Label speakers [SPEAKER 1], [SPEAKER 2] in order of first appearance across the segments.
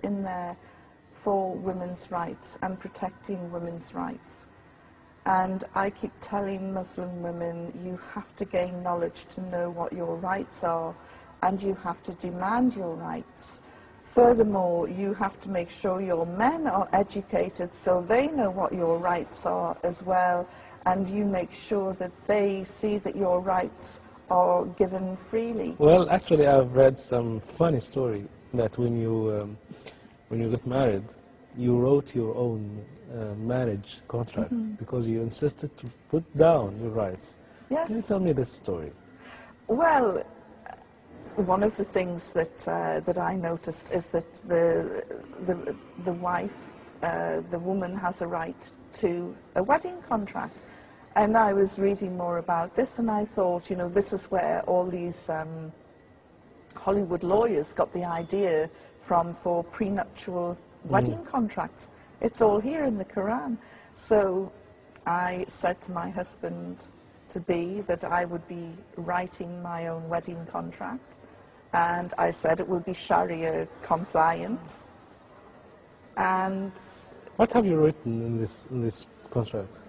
[SPEAKER 1] in there for women's rights and protecting women's rights. And I keep telling Muslim women, you have to gain knowledge to know what your rights are, and you have to demand your rights. Furthermore, you have to make sure your men are educated so they know what your rights are as well, and you make sure that they see that your rights are given freely.
[SPEAKER 2] Well, actually, I've read some funny story that when you get married, you wrote your own marriage contract because you insisted to put down your rights.
[SPEAKER 1] Yes.
[SPEAKER 2] Can you tell me this story?
[SPEAKER 1] Well, one of the things that I noticed is that the wife, the woman, has a right to a wedding contract. And I was reading more about this, and I thought, you know, this is where all these Hollywood lawyers got the idea from for prenuptial wedding contracts. It's all here in the Quran. So I said to my husband-to-be that I would be writing my own wedding contract, and I said it will be Sharia compliant. And
[SPEAKER 2] what have you written in this contract?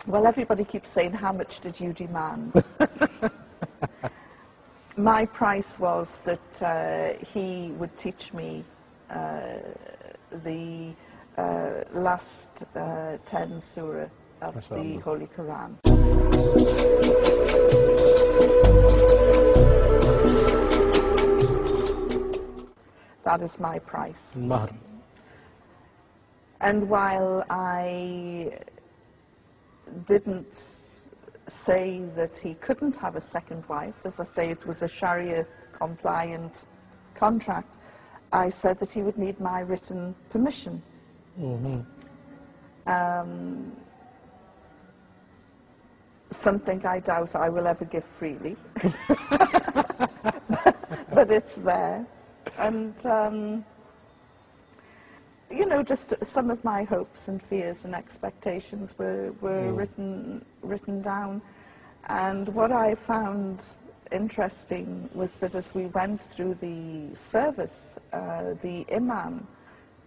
[SPEAKER 1] Well, everybody keeps saying, how much did you demand? My price was that he would teach me the last 10 surah of the Holy Quran. That is my price.
[SPEAKER 2] Mahr.
[SPEAKER 1] And while I didn't say that he couldn't have a second wife, as I say, it was a Sharia compliant contract, I said that he would need my written permission. Something I doubt I will ever give freely, but it's there. And you know, just some of my hopes and fears and expectations were written down. And what I found interesting was that as we went through the service, the imam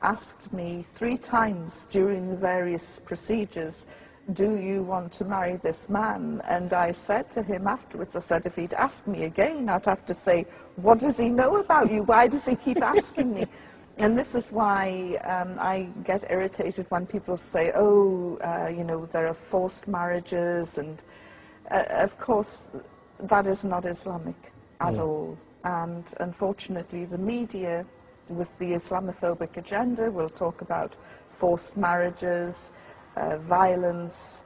[SPEAKER 1] asked me 3 times during the various procedures, do you want to marry this man? And I said to him afterwards, I said, if he'd asked me again, I'd have to say, what does he know about you? Why does he keep asking me? And this is why I get irritated when people say, oh, you know, there are forced marriages, and of course that is not Islamic at all. And unfortunately the media, with the Islamophobic agenda, will talk about forced marriages, violence,